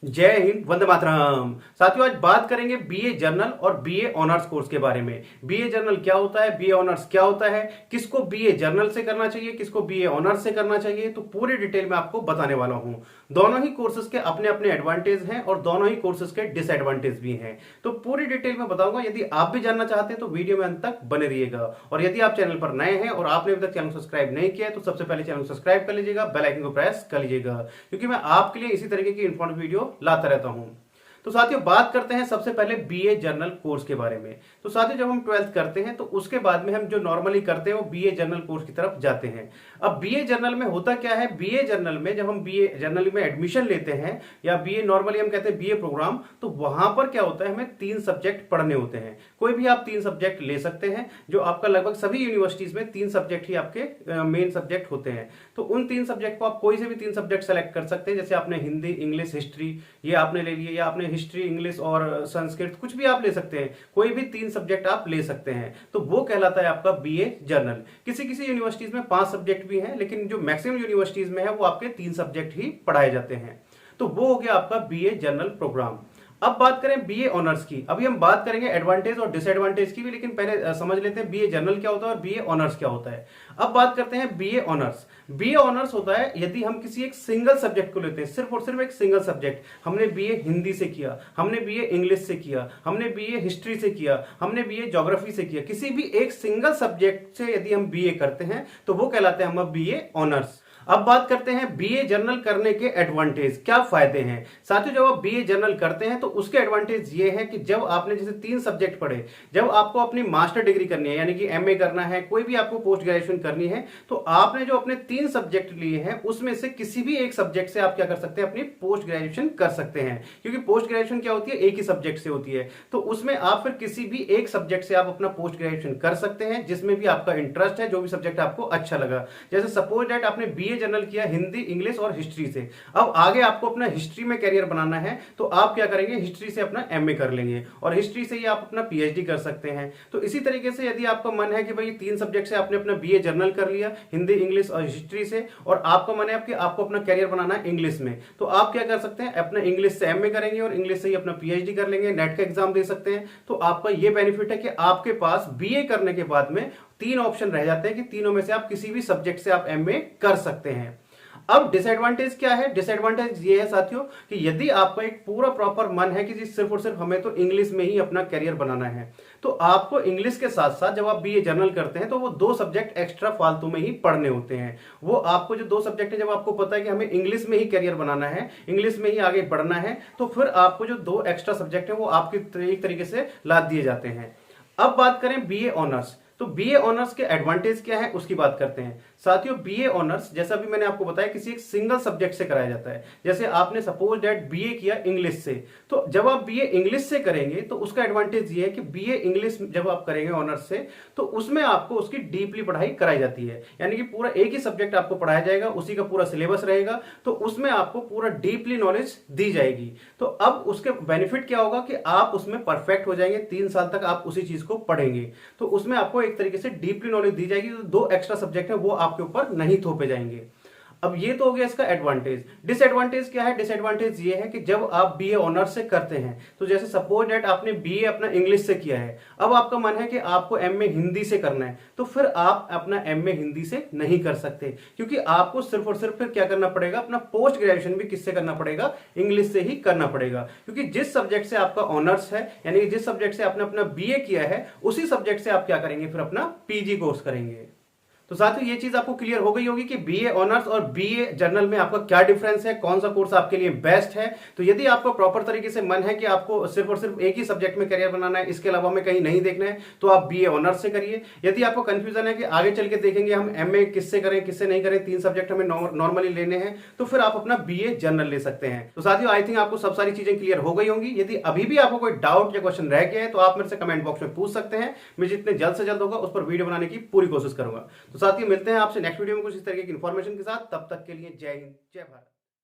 जय हिंद, वंदे मातरम। साथियों, आज बात करेंगे बीए जर्नल और बीए ऑनर्स कोर्स के बारे में। बीए जर्नल क्या होता है, बीए ऑनर्स क्या होता है, किसको बीए जर्नल से करना चाहिए, किसको बीए ऑनर्स से करना चाहिए, तो पूरी डिटेल में आपको बताने वाला हूं। दोनों ही कोर्सेज के अपने अपने एडवांटेज हैं और दोनों ही कोर्सेज के डिसएडवांटेज भी हैं, तो पूरी डिटेल में बताऊंगा। यदि आप भी जानना चाहते हैं तो वीडियो में अंत तक बने रहिएगा। और यदि आप चैनल पर नए हैं और आपने अभी तक चैनल सब्सक्राइब नहीं किया है तो सबसे पहले चैनल सब्सक्राइब कर लीजिएगा, बेल आइकन को प्रेस कर लीजिएगा, क्योंकि मैं आपके लिए इसी तरीके की इन्फॉर्मेटिव वीडियो लाता रहता हूं। तो साथियों, बात करते हैं सबसे पहले बीए जर्नल कोर्स के बारे में। तो साथियों, जब हम 12th करते हैं तो उसके बाद में हम जो नॉर्मली करते हैं वो बीए जर्नल कोर्स की तरफ जाते हैं। अब बीए जर्नल में होता क्या है, बीए जर्नल में जब हम बीए जर्नल में एडमिशन लेते हैं या बीए नॉर्मली हम कहते हैं बीए प्रोग्राम, तो वहां पर क्या होता है, हमें 3 सब्जेक्ट पढ़ने होते हैं। कोई भी आप 3 सब्जेक्ट ले सकते हैं, जो आपका लगभग सभी यूनिवर्सिटीज में 3 सब्जेक्ट ही आपके मेन सब्जेक्ट होते हैं। तो उन 3 सब्जेक्ट को आप कोई से भी 3 सब्जेक्ट सेलेक्ट कर सकते हैं। जैसे आपने हिंदी, इंग्लिश, हिस्ट्री ये आपने ले लिए, या आपने हिस्ट्री, इंग्लिश और संस्कृत कुछ भी आप ले सकते हैं। कोई भी 3 सब्जेक्ट आप ले सकते हैं, तो वो कहलाता है आपका बीए जर्नल। किसी किसी यूनिवर्सिटीज में 5 सब्जेक्ट भी हैं, लेकिन जो मैक्सिमम यूनिवर्सिटीज में है वो आपके 3 सब्जेक्ट ही पढ़ाए जाते हैं। तो वो हो गया आपका बीए जर्नल प्रोग्राम। अब बात करें बीए ऑनर्स की। अभी हम बात करेंगे एडवांटेज और डिसएडवांटेज की भी, लेकिन पहले समझ लेते हैं बीए जर्नल क्या होता है और बीए ऑनर्स क्या होता है। अब बात करते हैं बीए ऑनर्स। बीए ऑनर्स होता है यदि हम किसी एक सिंगल सब्जेक्ट को लेते हैं, सिर्फ और सिर्फ एक सिंगल सब्जेक्ट। हमने बीए हिंदी से किया, हमने बीए इंग्लिश से किया, हमने बीए हिस्ट्री से किया, हमने बीए ज्योग्राफी से किया, किसी भी एक सिंगल सब्जेक्ट से यदि हम बीए करते हैं तो वो कहलाते हैं हम बीए ऑनर्स। अब बात करते हैं बीए जर्नल करने के एडवांटेज, क्या फायदे हैं। साथियों, जब आप बीए जर्नल करते हैं तो उसके एडवांटेज ये है कि जब आपने जैसे 3 सब्जेक्ट पढ़े, जब आपको अपनी मास्टर डिग्री करनी है, यानी कि एमए करना है, कोई भी आपको पोस्ट ग्रेजुएशन करनी है, तो आपने जो अपने 3 सब्जेक्ट लिए हैं उसमें से किसी भी एक सब्जेक्ट से आप क्या कर सकते हैं, अपनी पोस्ट ग्रेजुएशन कर सकते हैं। क्योंकि पोस्ट ग्रेजुएशन क्या होती है, एक ही सब्जेक्ट से होती है। तो उसमें आप फिर किसी भी एक सब्जेक्ट से आप अपना पोस्ट ग्रेजुएशन कर सकते हैं, जिसमें भी आपका इंटरेस्ट है, जो भी सब्जेक्ट आपको अच्छा लगा। जैसे सपोज दैट आपने बीए जर्नल किया हिंदी, इंग्लिश और हिस्ट्री से। अब आगे आपको अपना हिस्ट्री में करियर बनाना है, तो आप क्या करेंगे, हिस्ट्री से अपना एमए कर लेंगे और हिस्ट्री से ही आप अपना पीएचडी कर सकते हैं। तो इसी तरीके से यदि आपका मन है कि भाई 3 सब्जेक्ट से आपने अपना बीए जर्नल कर लिया हिंदी, इंग्लिश और हिस्ट्री से, और आपका मन है कि आपको अपना करियर बनाना है इंग्लिश में, तो आप क्या कर सकते हैं, अपना इंग्लिश से एमए करेंगे और इंग्लिश से ही अपना पीएचडी कर लेंगे, नेट का एग्जाम दे सकते हैं। तो आपका यह बेनिफिट है कि आपके पास बीए करने के बाद में 3 ऑप्शन रह जाते हैं कि तीनों में से आप किसी भी सब्जेक्ट से आप एमए कर सकते हैं। अब डिसएडवांटेज क्या है, डिसएडवांटेज ये है साथियों कि यदि आपका एक पूरा प्रॉपर मन है कि जी सिर्फ और सिर्फ हमें तो इंग्लिश में ही अपना करियर बनाना है, तो आपको इंग्लिश के साथ साथ जब आप बीए जर्नल करते हैं तो वो 2 सब्जेक्ट एक्स्ट्रा फालतू में ही पढ़ने होते हैं। वो आपको जो 2 सब्जेक्ट है, जब आपको पता है कि हमें इंग्लिश में ही करियर बनाना है, इंग्लिश में ही आगे बढ़ना है, तो फिर आपको जो 2 एक्स्ट्रा सब्जेक्ट है वो आपके एक तरीके से लाद दिए जाते हैं। अब बात करें बीए ऑनर्स। तो बीए ऑनर्स के एडवांटेज क्या है उसकी बात करते हैं। साथियों, बीए ऑनर्स जैसा भी मैंने आपको बताया किसी एक सिंगल सब्जेक्ट से कराया जाता है। जैसे आपने सपोज दैट बीए किया इंग्लिश से, तो जब आप बीए इंग्लिश से करेंगे तो उसका एडवांटेज ये है कि बीए इंग्लिश जब आप करेंगे ऑनर्स से, तो उसमें आपको उसकी डीपली पढ़ाई कराई जाती है। यानी कि पूरा एक ही सब्जेक्ट आपको पढ़ाया जाएगा, उसी का पूरा सिलेबस रहेगा, तो उसमें आपको पूरा डीपली नॉलेज दी जाएगी। तो अब उसके बेनिफिट क्या होगा कि आप उसमें परफेक्ट हो जाएंगे, 3 साल तक आप उसी चीज को पढ़ेंगे, तो उसमें आपको एक तरीके से डीपली नॉलेज दी जाएगी। तो 2 एक्स्ट्रा सब्जेक्ट है वो आपके ऊपर नहीं थोपे जाएंगे। अब ये तो हो गया इसका एडवांटेज। डिसएडवांटेज क्या है, डिसएडवांटेज ये है कि जब आप बीए ऑनर्स से करते हैं, तो जैसे सपोज दैट आपने बीए अपना इंग्लिश से किया है, अब आपका मन है कि आपको एमए हिंदी से करना है, तो फिर आप अपना एमए हिंदी से नहीं कर सकते, क्योंकि आपको सिर्फ और सिर्फ फिर क्या करना पड़ेगा, अपना पोस्ट ग्रेजुएशन भी किससे करना पड़ेगा, इंग्लिश से ही करना पड़ेगा। क्योंकि जिस सब्जेक्ट से आपका ऑनर्स है, यानी कि जिस सब्जेक्ट से आपने अपना बीए किया है, उसी सब्जेक्ट से आप क्या करेंगे, फिर अपना पीजी कोर्स करेंगे। तो साथियों, ये चीज आपको क्लियर हो गई होगी कि बीए ऑनर्स और बीए जर्नल में आपका क्या डिफरेंस है, कौन सा कोर्स आपके लिए बेस्ट है। तो यदि आपको प्रॉपर तरीके से मन है कि आपको सिर्फ और सिर्फ एक ही सब्जेक्ट में करियर बनाना है, इसके अलावा हमें कहीं नहीं देखना है, तो आप बीए ऑनर्स से करिए। यदि आपको कंफ्यूजन है कि आगे चल के देखेंगे हम एमए किससे करें किससे नहीं करें, 3 सब्जेक्ट हमें नॉर्मली लेने हैं, तो फिर आप अपना बीए जर्नल ले सकते हैं। तो साथियों, आई थिंक आपको सब सारी चीजें क्लियर हो गई होंगी। यदि अभी भी आपको कोई डाउट या क्वेश्चन रह गया है तो आप मेरे से कमेंट बॉक्स में पूछ सकते हैं। मैं जितने जल्द से जल्द होगा उस पर वीडियो बनाने की पूरी कोशिश करूंगा। तो साथियों, मिलते हैं आपसे नेक्स्ट वीडियो में कुछ इस तरीके की इंफॉर्मेशन के साथ। तब तक के लिए जय हिंद, जय भारत।